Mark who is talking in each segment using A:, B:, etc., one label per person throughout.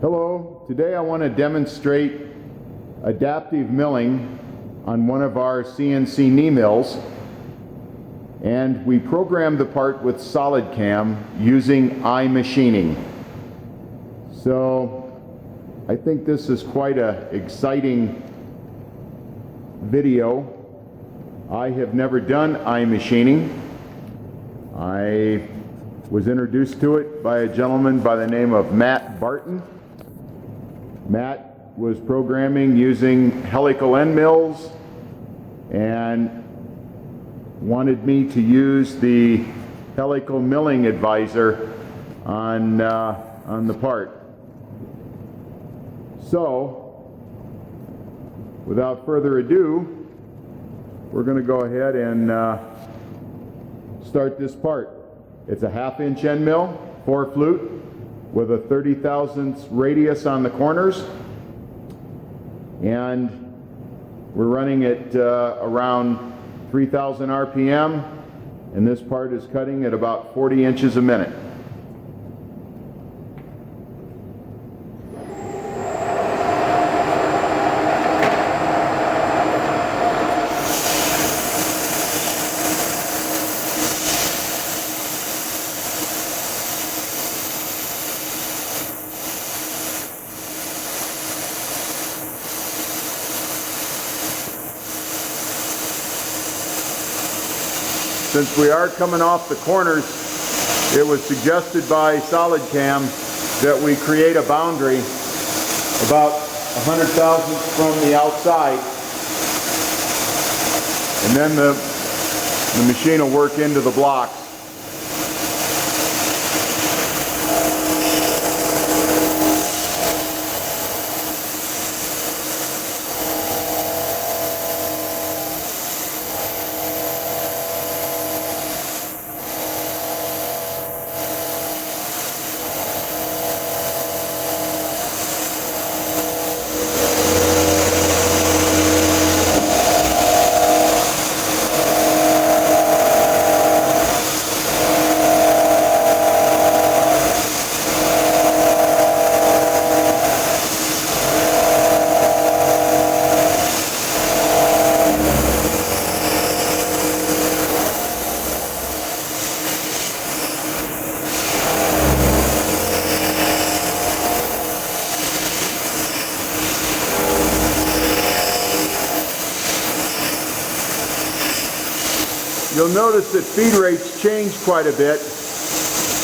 A: Hello, today I want to demonstrate adaptive milling on one of our CNC knee mills, and we programmed the part with Solidcam using iMachining. So I think this is quite an exciting video. I have never done iMachining. I was introduced to it by a gentleman by the name of Matt Barton. Matt was programming using helical end mills and wanted me to use the helical milling advisor on the part. So, without further ado, we're going to go ahead and start this part. It's a 1/2 inch end mill, 4 flute, with a 30 thousandths radius on the corners, and we're running it around 3,000 RPM, and this part is cutting at about 40 inches a minute. Since we are coming off the corners, it was suggested by Solidcam that we create a boundary about 100 thousandths from the outside, and then the machine will work into the blocks. You'll notice that feed rates change quite a bit,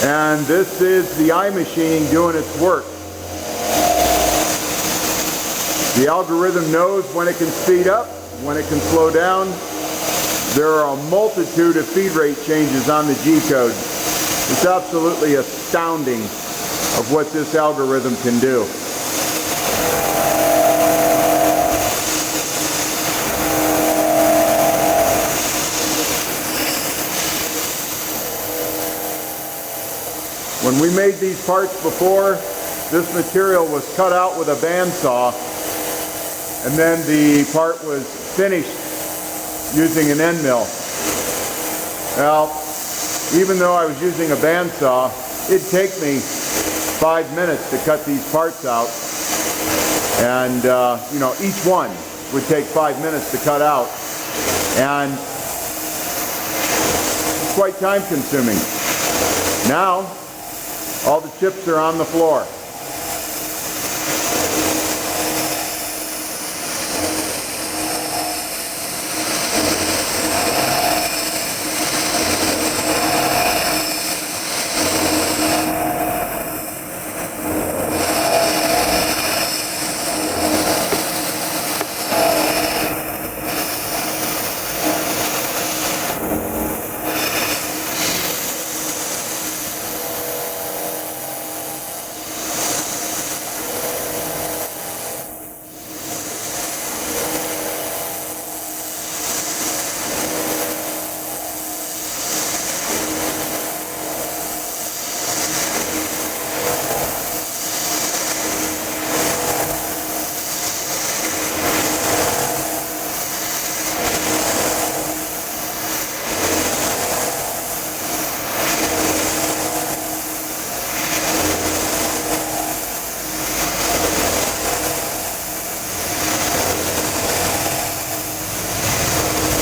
A: and this is the iMachining doing its work. The algorithm knows when it can speed up, when it can slow down. There are a multitude of feed rate changes on the G-code. It's absolutely astounding of what this algorithm can do. When we made these parts before, this material was cut out with a bandsaw, and then the part was finished using an end mill. Well, even though I was using a bandsaw, it'd take me 5 minutes to cut these parts out, and you know, each one would take 5 minutes to cut out, and it's quite time consuming. Now, all the chips are on the floor.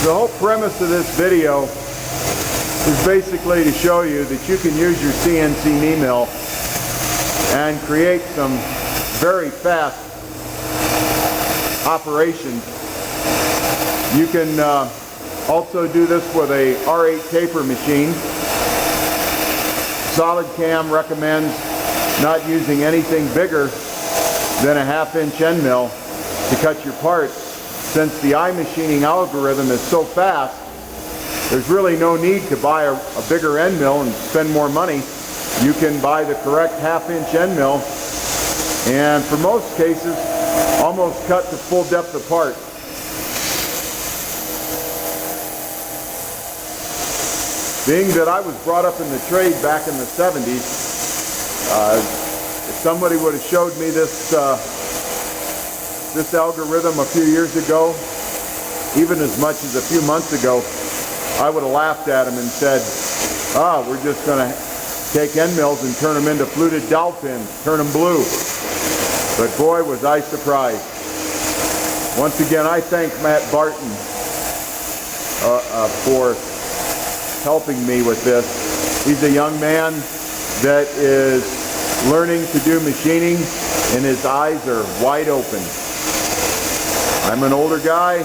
A: The whole premise of this video is basically to show you that you can use your CNC knee mill and create some very fast operations. You can also do this with a R8 taper machine. Solidcam recommends not using anything bigger than a 1/2-inch end mill to cut your parts. Since the iMachining algorithm is so fast, there's really no need to buy a bigger end mill and spend more money. You can buy the correct 1/2-inch end mill and for most cases almost cut to full depth apart. Being that I was brought up in the trade back in the 70s, if somebody would have showed me this algorithm a few years ago, even as much as a few months ago, I would have laughed at him and said, we're just going to take end mills and turn them into fluted dowel pins, turn them blue. But boy, was I surprised. Once again, I thank Matt Barton for helping me with this. He's a young man that is learning to do machining and his eyes are wide open. I'm an older guy.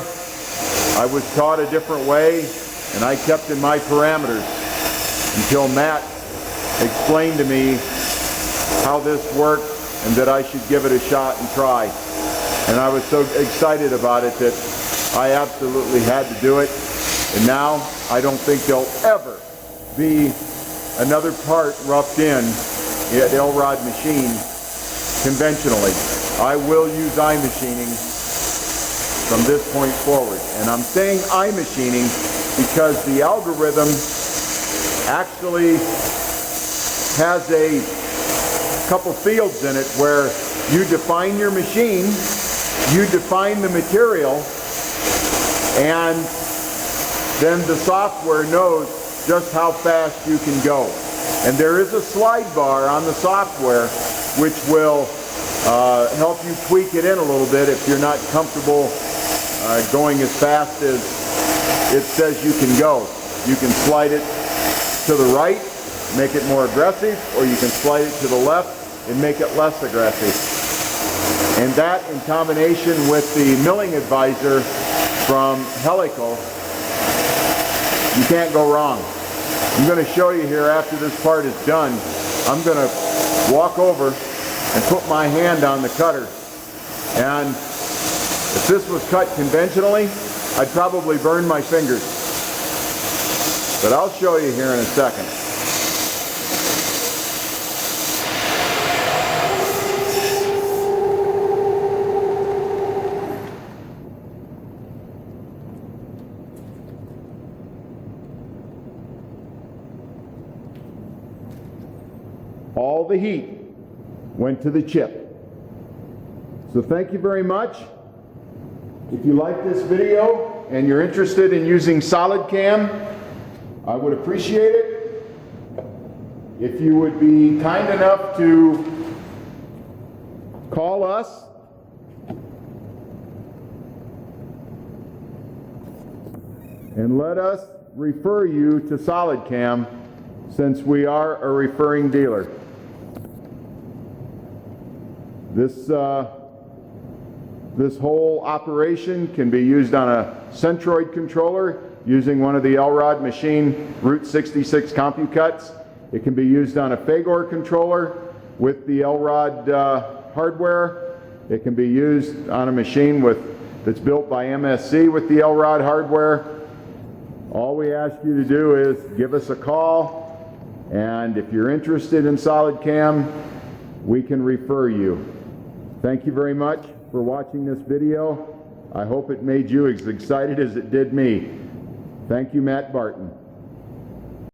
A: I was taught a different way and I kept in my parameters until Matt explained to me how this worked and that I should give it a shot and try. And I was so excited about it that I absolutely had to do it. And now I don't think there'll ever be another part roughed in at Elrod machine conventionally. I will use iMachining from this point forward. And I'm saying iMachining because the algorithm actually has a couple fields in it where you define your machine, you define the material, and then the software knows just how fast you can go. And there is a slide bar on the software which will help you tweak it in a little bit if you're not comfortable going as fast as it says you can go. You can slide it to the right, make it more aggressive, or you can slide it to the left and make it less aggressive. And that in combination with the milling advisor from Helical, you can't go wrong. I'm going to show you here after this part is done. I'm going to walk over and put my hand on the cutter. And if this was cut conventionally, I'd probably burn my fingers. But I'll show you here in a second. All the heat went to the chip. So thank you very much. If you like this video and you're interested in using Solidcam, I would appreciate it if you would be kind enough to call us and let us refer you to Solidcam since we are a referring dealer. This whole operation can be used on a Centroid controller using one of the Elrod machine Route 66 CompuCuts. It can be used on a Fagor controller with the Elrod hardware. It can be used on a machine that's built by MSC with the Elrod hardware. All we ask you to do is give us a call, and if you're interested in Solidcam, we can refer you. Thank you very much for watching this video. I hope it made you as excited as it did me. Thank you, Matt Barton.